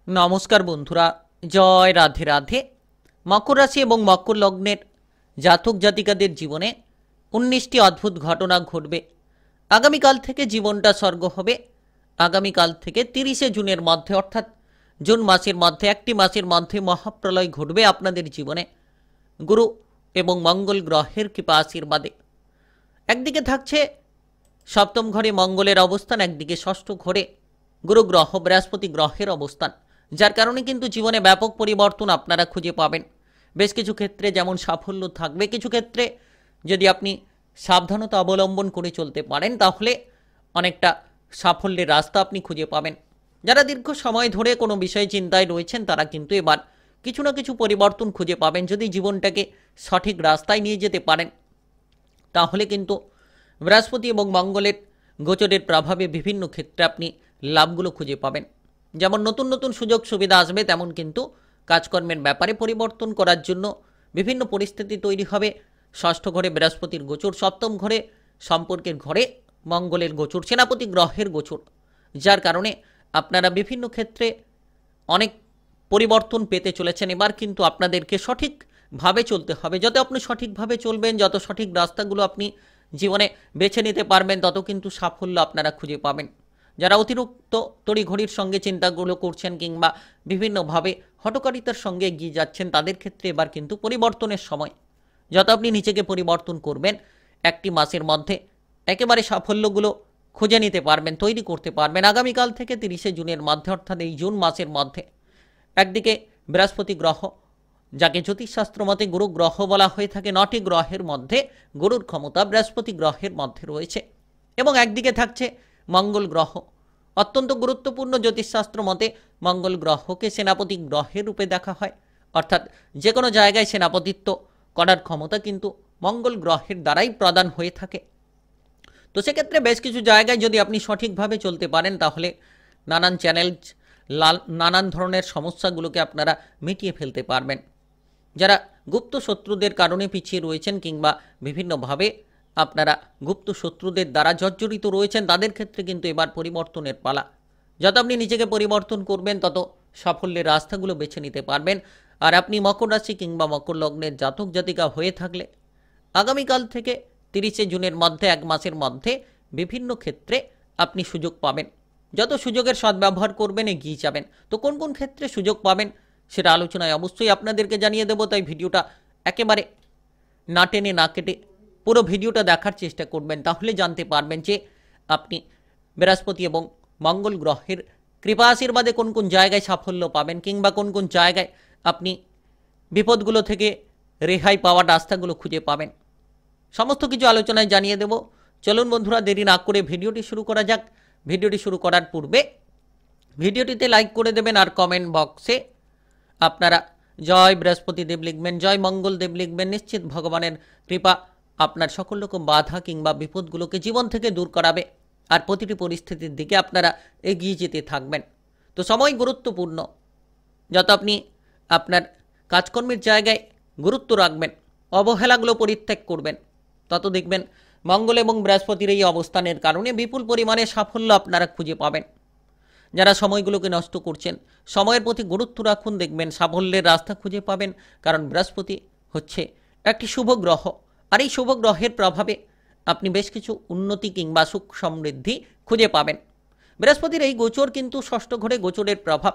নমস্কার বন্ধুরা, জয় রাধে রাধে। মকর রাশি এবং মকর লগ্নের জাতক জাতিকাদের জীবনে 19টি অদ্ভুত ঘটনা ঘটবে। আগামীকাল থেকে জীবনটা স্বর্গ হবে। আগামীকাল থেকে 30শে জুনের মধ্যে, অর্থাৎ জুন মাসের মধ্যে, একটি মাসের মধ্যে মহাপ্রলয় ঘটবে আপনাদের জীবনে গুরু এবং মঙ্গল গ্রহের কৃপা আশীর্বাদে। একদিকে থাকছে সপ্তম ঘরে মঙ্গলের অবস্থান, একদিকে ষষ্ঠ ঘরে গুরু গ্রহ বৃহস্পতি গ্রহের অবস্থান, যার কারণে কিন্তু জীবনে ব্যাপক পরিবর্তন আপনারা খুঁজে পাবেন। বেশ কিছু ক্ষেত্রে যেমন সাফল্য থাকবে, কিছু ক্ষেত্রে যদি আপনি সাবধানতা অবলম্বন করে চলতে পারেন তাহলে অনেকটা সাফল্যের রাস্তা আপনি খুঁজে পাবেন। যারা দীর্ঘ সময় ধরে কোনো বিষয়ে চিন্তায় রয়েছেন তারা কিন্তু এবার কিছু না কিছু পরিবর্তন খুঁজে পাবেন। যদি জীবনটাকে সঠিক রাস্তায় নিয়ে যেতে পারেন তাহলে কিন্তু বৃহস্পতি এবং মঙ্গলের গোচরের প্রভাবে বিভিন্ন ক্ষেত্রে আপনি লাভগুলো খুঁজে পাবেন। যেমন নতুন নতুন সুযোগ সুবিধা আসবে, তেমন কিন্তু কাজকর্মের ব্যাপারে পরিবর্তন করার জন্য বিভিন্ন পরিস্থিতি তৈরি হবে। ষষ্ঠ ঘরে বৃহস্পতির গোচর, সপ্তম ঘরে সম্পর্কের ঘরে মঙ্গলের গোচর, সেনাপতি গ্রহের গোচর, যার কারণে আপনারা বিভিন্ন ক্ষেত্রে অনেক পরিবর্তন পেতে চলেছেন। এবার কিন্তু আপনাদেরকে সঠিকভাবে চলতে হবে। যত আপনি সঠিকভাবে চলবেন, যত সঠিক রাস্তাগুলো আপনি জীবনে বেছে নিতে পারবেন, তত কিন্তু সাফল্য আপনারা খুঁজে পাবেন। যারা অতিরিক্ত তড়িঘড়ির সঙ্গে চিন্তাগুলো করছেন কিংবা বিভিন্নভাবে হঠকারিতার সঙ্গে এগিয়ে যাচ্ছেন, তাদের ক্ষেত্রে এবার কিন্তু পরিবর্তনের সময়। যত আপনি নিজেকে পরিবর্তন করবেন, একটি মাসের মধ্যে একেবারে সাফল্যগুলো খুঁজে নিতে পারবেন, তৈরি করতে পারবেন। আগামীকাল থেকে 30শে জুনের মধ্যে, অর্থাৎ এই জুন মাসের মধ্যে একদিকে বৃহস্পতি গ্রহ, যাকে জ্যোতিষশাস্ত্র মতে গুরু গ্রহ বলা হয়ে থাকে, 9টি গ্রহের মধ্যে গুরুর ক্ষমতা বৃহস্পতি গ্রহের মধ্যে রয়েছে, এবং একদিকে থাকছে মঙ্গল গ্রহ। অত্যন্ত গুরুত্বপূর্ণ, জ্যোতিষশাস্ত্র মতে মঙ্গল গ্রহকে সেনাপতি গ্রহের রূপে দেখা হয়, অর্থাৎ যে কোনো জায়গায় সেনাপতিত্ব করার ক্ষমতা কিন্তু মঙ্গল গ্রহের দ্বারাই প্রদান হয়ে থাকে। তো সেক্ষেত্রে বেশ কিছু জায়গায় যদি আপনি সঠিকভাবে চলতে পারেন তাহলে নানান চ্যালেঞ্জ, নানান ধরনের সমস্যাগুলোকে আপনারা মিটিয়ে ফেলতে পারবেন। যারা গুপ্ত শত্রুদের কারণে পিছিয়ে রয়েছেন কিংবা বিভিন্নভাবে আপনারা গুপ্ত শত্রুদের দ্বারা জর্জরিত রয়েছেন, তাদের ক্ষেত্রে কিন্তু এবার পরিবর্তনের পালা। যত আপনি নিজেকে পরিবর্তন করবেন তত সাফল্যের রাস্তাগুলো বেছে নিতে পারবেন। আর আপনি মকর রাশি কিংবা মকর লগ্নের জাতক জাতিকা হয়ে থাকলে আগামীকাল থেকে 30শে জুনের মধ্যে, এক মাসের মধ্যে বিভিন্ন ক্ষেত্রে আপনি সুযোগ পাবেন। যত সুযোগের সদ্ব্যবহার করবেন এগিয়ে যাবেন। তো কোন কোন ক্ষেত্রে সুযোগ পাবেন সেটা আলোচনায় অবশ্যই আপনাদেরকে জানিয়ে দেবো, তাই ভিডিওটা একেবারে না টেনে না কেটে পুরো ভিডিওটা দেখার চেষ্টা করবেন, তাহলে জানতে পারবেন যে আপনি বৃহস্পতি এবং মঙ্গল গ্রহের কৃপা আশীর্বাদে কোন কোন জায়গায় সাফল্য পাবেন কিংবা কোন কোন জায়গায় আপনি বিপদগুলো থেকে রেহাই পাওয়ার রাস্তাগুলো খুঁজে পাবেন। সমস্ত কিছু আলোচনায় জানিয়ে দেব। চলুন বন্ধুরা, দেরি না করে ভিডিওটি শুরু করা যাক। ভিডিওটি শুরু করার পূর্বে ভিডিওটিতে লাইক করে দেবেন আর কমেন্ট বক্সে আপনারা জয় বৃহস্পতি দেব লিখবেন, জয় মঙ্গল দেব লিখবেন। নিশ্চিত ভগবানের কৃপা আপনার সকল রকম বাধা কিংবা বিপদগুলোকে জীবন থেকে দূর করাবে আর প্রতিটি পরিস্থিতির দিকে আপনারা এগিয়ে যেতে থাকবেন। তো সময় গুরুত্বপূর্ণ। যত আপনি আপনার কাজকর্মের জায়গায় গুরুত্ব রাখবেন, অবহেলাগুলো পরিত্যাগ করবেন, তত দেখবেন মঙ্গল এবং বৃহস্পতির এই অবস্থানের কারণে বিপুল পরিমাণে সাফল্য আপনারা খুঁজে পাবেন। যারা সময়গুলোকে নষ্ট করছেন, সময়ের প্রতি গুরুত্ব রাখুন, দেখবেন সাফল্যের রাস্তা খুঁজে পাবেন। কারণ বৃহস্পতি হচ্ছে একটি শুভ গ্রহ, আর এই শুভ গ্রহের প্রভাবে আপনি বেশ কিছু উন্নতি কিংবা সুখ সমৃদ্ধি খুঁজে পাবেন। বৃহস্পতির এই গোচর কিন্তু ষষ্ঠ ঘরে গোচরের প্রভাব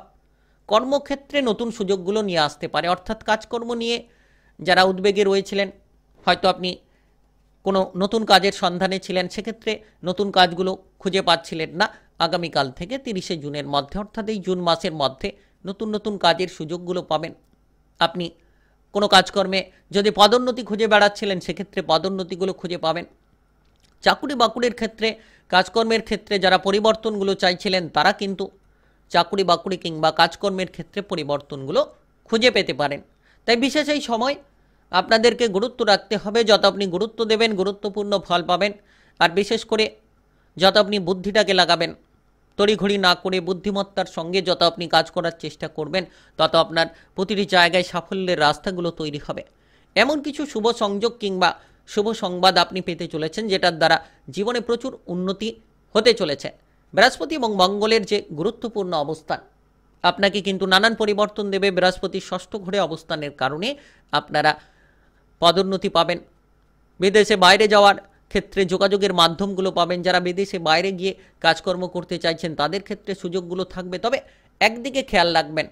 কর্মক্ষেত্রে নতুন সুযোগগুলো নিয়ে আসতে পারে। অর্থাৎ কাজকর্ম নিয়ে যারা উদ্বেগে রয়েছিলেন, হয়তো আপনি কোনো নতুন কাজের সন্ধানে ছিলেন, সেক্ষেত্রে নতুন কাজগুলো খুঁজে পাচ্ছিলেন না, আগামীকাল থেকে 30শে জুনের মধ্যে, অর্থাৎ এই জুন মাসের মধ্যে নতুন নতুন কাজের সুযোগগুলো পাবেন। আপনি কোনো কাজকর্মে যদি পদোন্নতি খুঁজে বেড়াচ্ছিলেন, সেক্ষেত্রে পদোন্নতিগুলো খুঁজে পাবেন। চাকুরি বাকুরির ক্ষেত্রে, কাজকর্মের ক্ষেত্রে যারা পরিবর্তনগুলো চাইছিলেন, তারা কিন্তু চাকুরি বাকুরি কিংবা কাজকর্মের ক্ষেত্রে পরিবর্তনগুলো খুঁজে পেতে পারেন। তাই বিশেষ এই সময় আপনাদেরকে গুরুত্ব রাখতে হবে। যত আপনি গুরুত্ব দেবেন, গুরুত্বপূর্ণ ফল পাবেন। আর বিশেষ করে যত আপনি বুদ্ধিটাকে লাগাবেন, তড়িঘড়ি না করে বুদ্ধিমত্তার সঙ্গে যত আপনি কাজ করার চেষ্টা করবেন, তত আপনার প্রতিটি জায়গায় সাফল্যের রাস্তাগুলো তৈরি হবে। এমন কিছু শুভ সংযোগ কিংবা শুভ সংবাদ আপনি পেতে চলেছেন, যেটার দ্বারা জীবনে প্রচুর উন্নতি হতে চলেছে। বৃহস্পতি এবং মঙ্গলের যে গুরুত্বপূর্ণ অবস্থান, আপনাকে কিন্তু নানান পরিবর্তন দেবে। বৃহস্পতির ষষ্ঠ ঘরে অবস্থানের কারণে আপনারা পদোন্নতি পাবেন, বিদেশে বাইরে যাওয়ার ক্ষেত্রে যোগাযোগের মাধ্যমগুলো পাবেন। যারা বিদেশে বাইরে গিয়ে কাজকর্ম করতে চাইছেন তাদের ক্ষেত্রে সুযোগগুলো থাকবে। তবে একদিকে খেয়াল রাখবেন,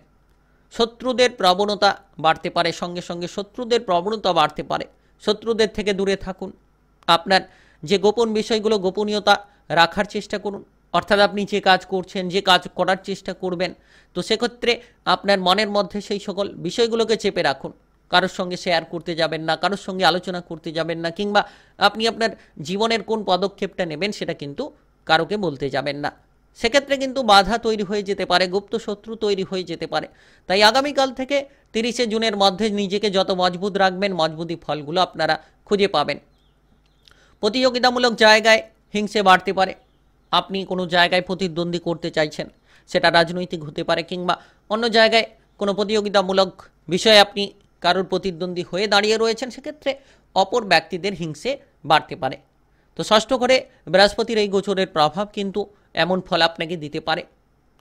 শত্রুদের প্রবণতা বাড়তে পারে, সঙ্গে সঙ্গে শত্রুদের প্রবণতা বাড়তে পারে। শত্রুদের থেকে দূরে থাকুন। আপনার যে গোপন বিষয়গুলো গোপনীয়তা রাখার চেষ্টা করুন। অর্থাৎ আপনি যে কাজ করছেন, যে কাজ করার চেষ্টা করবেন, তো সেক্ষেত্রে আপনার মনের মধ্যে সেই সকল বিষয়গুলোকে চেপে রাখুন। কারোর সঙ্গে শেয়ার করতে যাবেন না, কারোর সঙ্গে আলোচনা করতে যাবেন না, কিংবা আপনি আপনার জীবনের কোন পদক্ষেপটা নেবেন সেটা কিন্তু কারোকে বলতে যাবেন না। সেক্ষেত্রে কিন্তু বাধা তৈরি হয়ে যেতে পারে, গুপ্ত শত্রু তৈরি হয়ে যেতে পারে। তাই আগামীকাল থেকে 30শে জুনের মধ্যে নিজেকে যত মজবুত রাখবেন, মজবুতি ফলগুলো আপনারা খুঁজে পাবেন। প্রতিযোগিতামূলক জায়গায় হিংসে বাড়তে পারে। আপনি কোনো জায়গায় প্রতিদ্বন্দ্বী করতে চাইছেন, সেটা রাজনৈতিক হতে পারে, কিংবা অন্য জায়গায় কোনো প্রতিযোগিতামূলক বিষয়ে আপনি কারোর প্রতিদ্বন্দ্বী হয়ে দাঁড়িয়ে রয়েছেন, সেক্ষেত্রে অপর ব্যক্তিদের হিংসে বাড়তে পারে। তো ষষ্ঠ ঘরে বৃহস্পতির এই গোচরের প্রভাব কিন্তু এমন ফল আপনাকে দিতে পারে।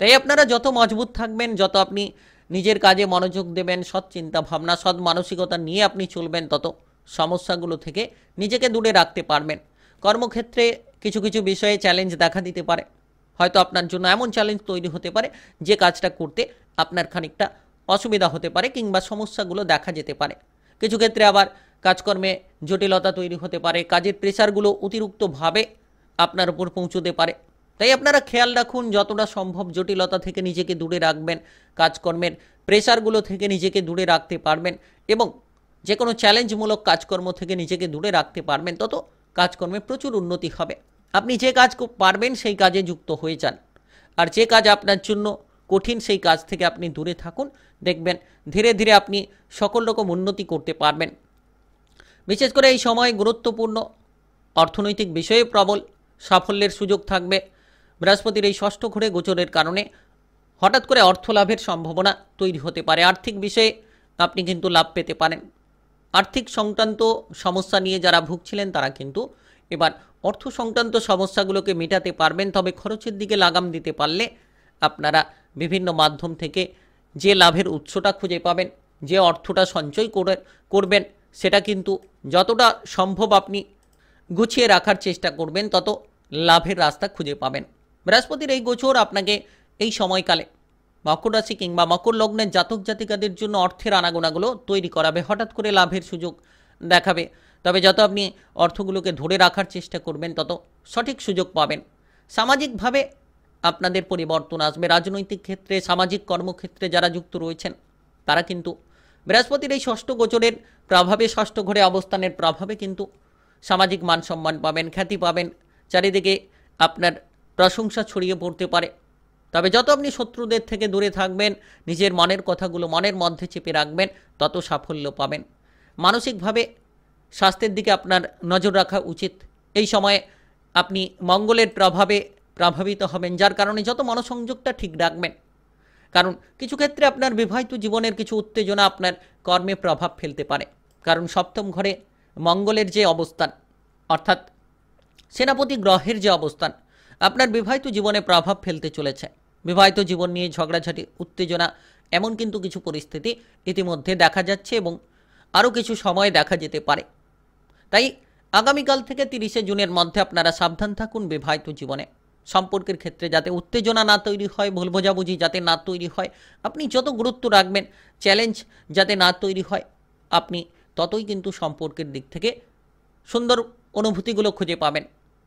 তাই আপনারা যত মজবুত থাকবেন, যত আপনি নিজের কাজে মনোযোগ দেবেন, সৎ চিন্তা ভাবনা, সৎ মানসিকতা নিয়ে আপনি চলবেন, তত সমস্যাগুলো থেকে নিজেকে দূরে রাখতে পারবেন। কর্মক্ষেত্রে কিছু কিছু বিষয়ে চ্যালেঞ্জ দেখা দিতে পারে। হয়তো আপনার জন্য এমন চ্যালেঞ্জ তৈরি হতে পারে যে কাজটা করতে আপনার খানিকটা অসুবিধা হতে পারে, কিংবা সমস্যাগুলো দেখা যেতে পারে। কিছু ক্ষেত্রে আবার কাজকর্মে জটিলতা তৈরি হতে পারে, কাজের প্রেশারগুলো অতিরিক্তভাবে আপনার উপর পৌঁছতে পারে। তাই আপনারা খেয়াল রাখুন, যতটা সম্ভব জটিলতা থেকে নিজেকে দূরে রাখবেন, কাজকর্মের প্রেশারগুলো থেকে নিজেকে দূরে রাখতে পারবেন, এবং যে কোনো চ্যালেঞ্জমূলক কাজকর্ম থেকে নিজেকে দূরে রাখতে পারবেন, তত কাজকর্মে প্রচুর উন্নতি হবে। আপনি যে কাজ পারবেন সেই কাজে যুক্ত হয়ে যান, আর যে কাজ আপনার জন্য কঠিন সেই কাজ থেকে আপনি দূরে থাকুন। দেখবেন ধীরে ধীরে আপনি সকল রকম উন্নতি করতে পারবেন। বিশেষ করে এই সময় গুরুত্বপূর্ণ অর্থনৈতিক বিষয়ে প্রবল সাফল্যের সুযোগ থাকবে। বৃহস্পতির এই ষষ্ঠ ঘরে গোচরের কারণে হঠাৎ করে অর্থ লাভের সম্ভাবনা তৈরি হতে পারে। আর্থিক বিষয়ে আপনি কিন্তু লাভ পেতে পারেন। আর্থিক সংক্রান্ত সমস্যা নিয়ে যারা ভুগছিলেন তারা কিন্তু এবার অর্থ সংক্রান্ত সমস্যাগুলোকে মেটাতে পারবেন। তবে খরচের দিকে লাগাম দিতে পারলে আপনারা বিভিন্ন মাধ্যম থেকে যে লাভের উৎসটা খুঁজে পাবেন, যে অর্থটা সঞ্চয় করবেন, সেটা কিন্তু যতটা সম্ভব আপনি গুছিয়ে রাখার চেষ্টা করবেন, তত লাভের রাস্তা খুঁজে পাবেন। বৃহস্পতির এই গোচর আপনাকে এই সময়কালে মকর রাশি কিংবা মকর লগ্নের জাতক জাতিকাদের জন্য অর্থের আনাগোনাগুলো তৈরি করাবে, হঠাৎ করে লাভের সুযোগ দেখাবে। তবে যত আপনি অর্থগুলোকে ধরে রাখার চেষ্টা করবেন, তত সঠিক সুযোগ পাবেন। সামাজিকভাবে আপনাদের পরিবর্তন আসবে। রাজনৈতিক ক্ষেত্রে, সামাজিক কর্মক্ষেত্রে যারা যুক্ত রয়েছেন তারা কিন্তু বৃহস্পতির এই ষষ্ঠ গোচরের প্রভাবে, ষষ্ঠ ঘরে অবস্থানের প্রভাবে কিন্তু সামাজিক মান সম্মান পাবেন, খ্যাতি পাবেন, চারিদিকে আপনার প্রশংসা ছড়িয়ে পড়তে পারে। তবে যত আপনি শত্রুদের থেকে দূরে থাকবেন, নিজের মনের কথাগুলো মনের মধ্যে চেপে রাখবেন, তত সাফল্য পাবেন। মানসিকভাবে স্বাস্থ্যের দিকে আপনার নজর রাখা উচিত। এই সময়ে আপনি মঙ্গলের প্রভাবে প্রভাবিত হবেন, যার কারণে যত মনোসংযোগটা ঠিক রাখবেন। কারণ কিছু ক্ষেত্রে আপনার বিবাহিত জীবনের কিছু উত্তেজনা আপনার কর্মে প্রভাব ফেলতে পারে। কারণ সপ্তম ঘরে মঙ্গলের যে অবস্থান, অর্থাৎ সেনাপতি গ্রহের যে অবস্থান, আপনার বিবাহিত জীবনে প্রভাব ফেলতে চলেছে। বিবাহিত জীবন নিয়ে ঝগড়াঝাটি, উত্তেজনা, এমন কিন্তু কিছু পরিস্থিতি ইতিমধ্যে দেখা যাচ্ছে এবং আরও কিছু সময় দেখা যেতে পারে। তাই আগামীকাল থেকে 30শে জুনের মধ্যে আপনারা সাবধান থাকুন বিবাহিত জীবনে। সম্পর্কের ক্ষেত্রে যাতে উত্তেজনা না তৈরি হয়, ভুল বোঝাবুঝি যাতে না তৈরি হয়, আপনি যত গুরুত্ব রাখবেন, চ্যালেঞ্জ যাতে না তৈরি হয়, আপনি ততই কিন্তু সম্পর্কের দিক থেকে সুন্দর অনুভূতিগুলো খুঁজে পাবেন।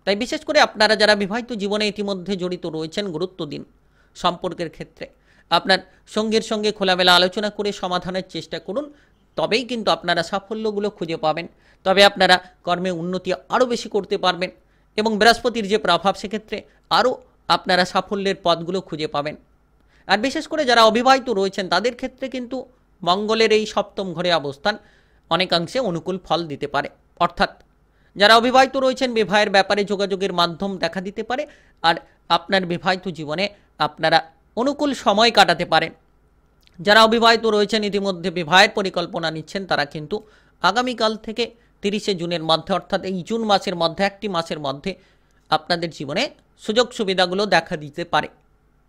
তাই বিশেষ করে আপনারা যারা বিবাহিত জীবনে ইতিমধ্যে জড়িত রয়েছেন, গুরুত্ব দিন সম্পর্কের ক্ষেত্রে। আপনার সঙ্গীর সঙ্গে খোলামেলা আলোচনা করে সমাধানের চেষ্টা করুন, তবেই কিন্তু আপনারা সাফল্যগুলো খুঁজে পাবেন। তবে আপনারা কর্মে উন্নতি আরও বেশি করতে পারবেন এবং বৃহস্পতির যে প্রভাব, সেক্ষেত্রে আরও আপনারা সাফল্যের পথগুলো খুঁজে পাবেন। আর বিশেষ করে যারা অবিবাহিত রয়েছেন তাদের ক্ষেত্রে কিন্তু মঙ্গলের এই সপ্তম ঘরে অবস্থান অনেকাংশে অনুকূল ফল দিতে পারে। অর্থাৎ যারা অবিবাহিত রয়েছেন, বিবাহের ব্যাপারে যোগাযোগের মাধ্যম দেখা দিতে পারে, আর আপনার বিবাহিত জীবনে আপনারা অনুকূল সময় কাটাতে পারেন। যারা অবিবাহিত রয়েছেন, ইতিমধ্যে বিবাহের পরিকল্পনা নিচ্ছেন, তারা কিন্তু আগামীকাল থেকে 30শে জুনের মধ্যে, অর্থাৎ এই জুন মাসের মধ্যে, একটি মাসের মধ্যে আপনাদের জীবনে সুযোগ সুবিধাগুলো দেখা দিতে পারে।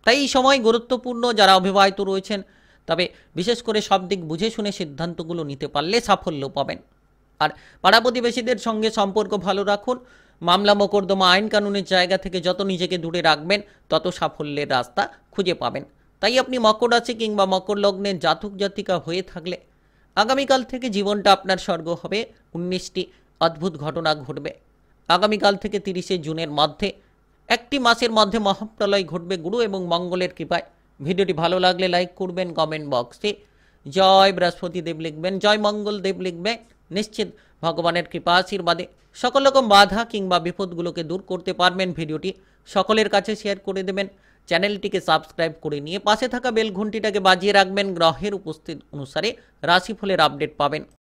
তাই এই সময় গুরুত্বপূর্ণ, যারা অবিবাহিত রয়েছেন তবে বিশেষ করে সব দিক বুঝে শুনে সিদ্ধান্তগুলো নিতে পারলে সাফল্য পাবেন। আর পাড়া প্রতিবেশীদের সঙ্গে সম্পর্ক ভালো রাখুন। মামলা মোকদ্দমা আইন কানুনের জায়গা থেকে যত নিজেকে দূরে রাখবেন তত সাফল্যের রাস্তা খুঁজে পাবেন। তাই আপনি মকর রাশি কিংবা মকর লগ্নের জাতক জাতিকা হয়ে থাকলে আগামীকাল থেকে জীবনটা আপনার স্বর্গ হবে। 19টি অদ্ভুত ঘটনা ঘটবে। আগামীকাল থেকে 30শে জুনের মধ্যে একটি মাসের মধ্যে মহাপ্রলয় ঘটবে গুরু এবং মঙ্গলের কৃপায়। ভিডিওটি ভালো লাগলে লাইক করবেন, কমেন্ট বক্সে জয় বৃহস্পতি দেব লিখবেন, জয় মঙ্গল দেব লিখবেন। নিশ্চিত ভগবানের কৃপা আশীর্বাদে সকল রকম বাধা কিংবা বিপদগুলোকে দূর করতে পারবেন। ভিডিওটি সকলের কাছে শেয়ার করে দেবেন। চ্যানেলটিকে সাবস্ক্রাইব করে নিয়ে পাশে থাকা বেল ঘন্টিটাকে বাজিয়ে রাখবেন। গ্রহের উপস্থিত অনুসারে রাশিফলের আপডেট পাবেন।